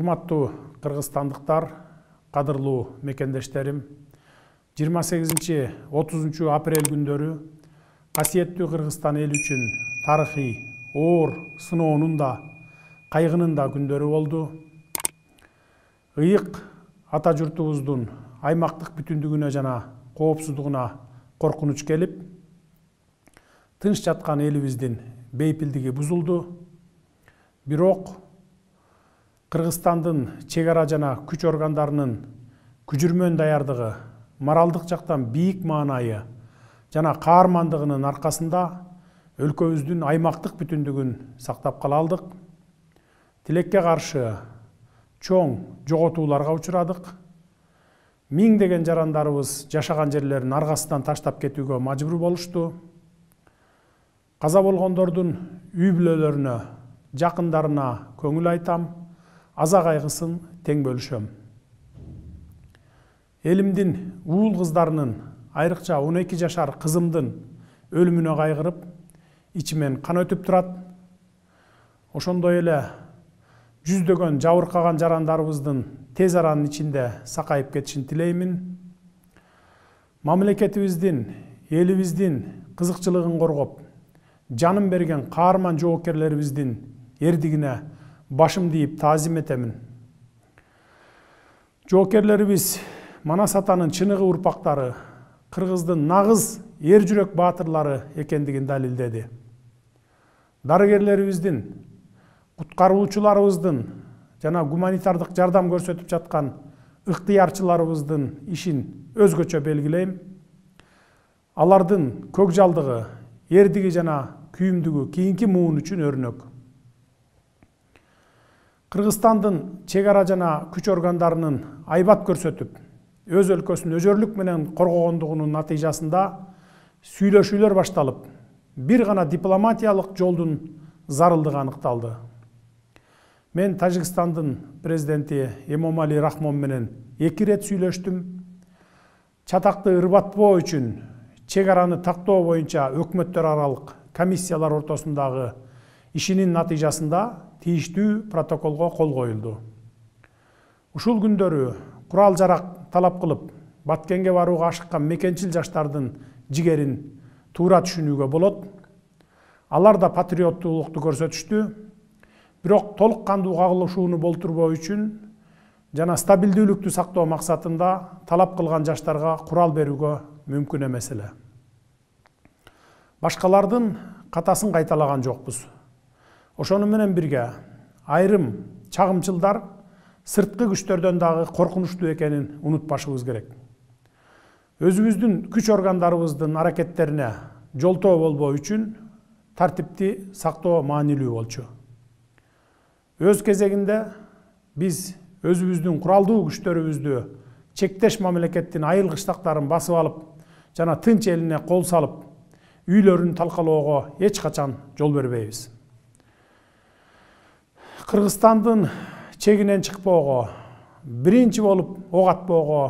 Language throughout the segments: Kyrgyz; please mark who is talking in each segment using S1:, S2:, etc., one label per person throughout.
S1: Урматтуу кыргызстандыктар, кадырлуу мекендештерим, 28-30 апрель күндөрү касиеттүү Кыргызстан эл үчүн тарыхый, оор сыноонун да, кайгынын да күндөрү болду. Ыйык ата журтубуздун аймактык бүтүндүгүнө жана коопсуздугуна коркунуч келип, тынч жаткан элибиздин бейпилдиги бузулду. Бирок Кыргызстандын чек ара жана күч органдарынын күжүрмөн даярдыгы, моралдык жактан бийик маанайы жана каармандыгынын аркасында өлкөбүздүн аймактык бүтүндүгүн сактап кала алдык. Тилекке каршы чоң жоготууларга учурадык. Миңдеген жарандарыбыз жашаган жерлерин аргасынан таштап кетүүгө мажбур болушту. Каза болгондордун үй бүлөлөрүнө, жакындарына көңүл айтам, аза кайгысын тең бөлүшөм. Элимдин уул кыздарынын, айрыкча 12 жашар кызымдын өлүмүнө кайгырып, ичимен кан өтүп турат. Ошондой эле жүздөгөн жабыркаган жарандарыбыздын тез аранын ичинде сакайып кетишин тилеймин. Мамлекетибиздин, элибиздин кызыкчылыгын коргоп, жанын берген каарман жоокерлерибиздин эрдигине башым тийип таазим этемин. Жоокерлерибиз Манас атанын чыныгы урпактары, Кыргыздын нагыз эр жүрөк баатырлары экендигин далилдеди. Дарыгерлерибиздин, куткаруучуларыбыздын жана гуманитардык жардам көрсөтүп жаткан ыктыярчыларыбыздын ишин өзгөчө белгилейм. Алардын көкжалдыгы, эрдиги жана күйүмдүгү кийинки муун үчүн өрнөк. Кыргызстандын чек ара жана күч органдарынын айбат көрсөтүп, өз өлкөсүн өжөрлүк менен коргогондугунун натыйжасында сүйлөшүүлөр башталып, бир гана дипломатиялык жолдун зарылдыгы аныкталды. Мен Тажикстандын президенти Эмомали Рахмон менен 2 рет сүйлөштүм. Чатакты ырбатпоо үчүн чек араны тактоо боюнча өкмөттөр аралык комиссиялар ортосундагы ишинин натыйжасында тийиштүү протоколго кол коюлду. Ушул күндөрү курал жарак талап кылып, Баткенге барууга ашыккан мекенчил жаштардын жигерин туура түшүнүүгө болот. Алар да патриоттуулукту көрсөтүштү. Бирок толук кандуу кагылышууну болтурбоо үчүн жана стабилдүүлүктү сактоо максатында талап кылган жаштарга курал берүүгө мүмкүн эмес эле. Башкалардын катасын кайталаган жокпуз. Ошону менен бирге айрым чагымчылдар сырткы күчтөрдөн дагы коркунучтуу экенин унутпашыбыз керек. Өзүбүздүн күч органдарыбыздын аракеттерине жолтоо болбоо үчүн тартипти сактоо маанилүү болчу. Өз кезегинде биз өзүбүздүн куралдуу күчтөрүбүздү чектеш мамлекеттин айыл кыштактарын басып алып жана тынч элине кол салып, үйлөрүн талкалоого эч качан жол бербейбиз. Кыргызстандын чегинен чыкпоого, биринчи болуп ок атпоого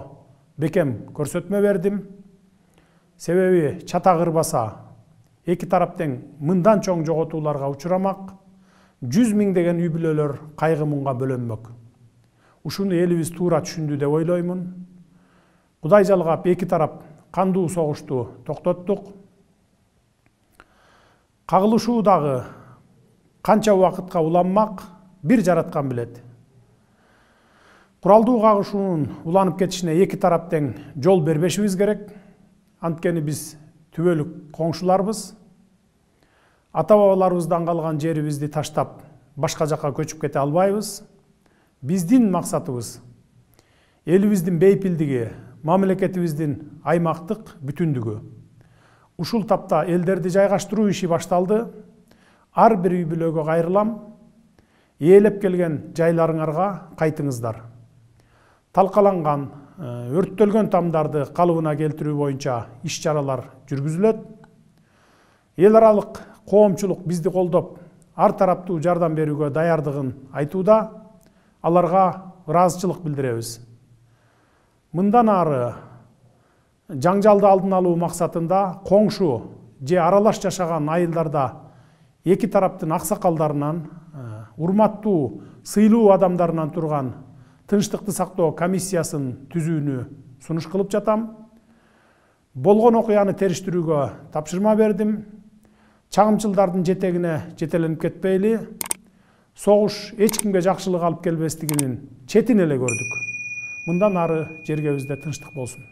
S1: бекем көрсөтмө бердим. Себеби чатак ырбаса, эки тарап тең мындан чоң жоготууларга учурамак, 100 миңдеген үй бүлөлөр кайгы муңга бөлөнмөк. Ушуну элибиз туура түшүндү деп ойлоймун. Кудай жалгап эки тарап кандуу согушту токтоттук. Кагылышуу дагы канча убакытка уланмак, бир жараткан билет. Куралдуу кагышуунун уланып кетишине эки тарап тең жол бербешибиз керек. Анткени биз түбөлүк коңшуларбыз. Ата-бабаларыбыздан калган жерибизди таштап, башка жакка көчүп кете албайбыз. Биздин максатыбыз элибиздин бейпилдиги, мамлекетибиздин аймактык бүтүндүгү. Ушул тапта элдерди жайгаштыруу иши башталды. Ар бир үй бүлөгө кайрылам. Ээлеп келген жайларыңарга кайтыңыздар. Талкаланган, өрттөлгөн тамдарды калыбына келтирүү боюнча иш-чаралар жүргүзүлөт. Эл аралык коомчулук бизди колдоп, ар тараптуу жардам берүүгө даярдыгын айтууда. Аларга ыраазычылык билдиребиз. Мындан ары жаңжалды алдын алуу максатында коңшу же аралаш жашаган айылдарда эки тараптын аксакалдарынан урматтуу, сыйлуу адамдарынан турган тынчтыкты сактоо комиссиясын түзүүнү сунуш кылып жатам. Болгон окуяны териштирүүгө тапшырма бердим. Чагымчылдардын жетегине жетеленип кетпейли. Согуш эч кимге жакшылык алып келбестигинин четин эле көрдүк. Мындан ары жергебизде тынчтык болсун.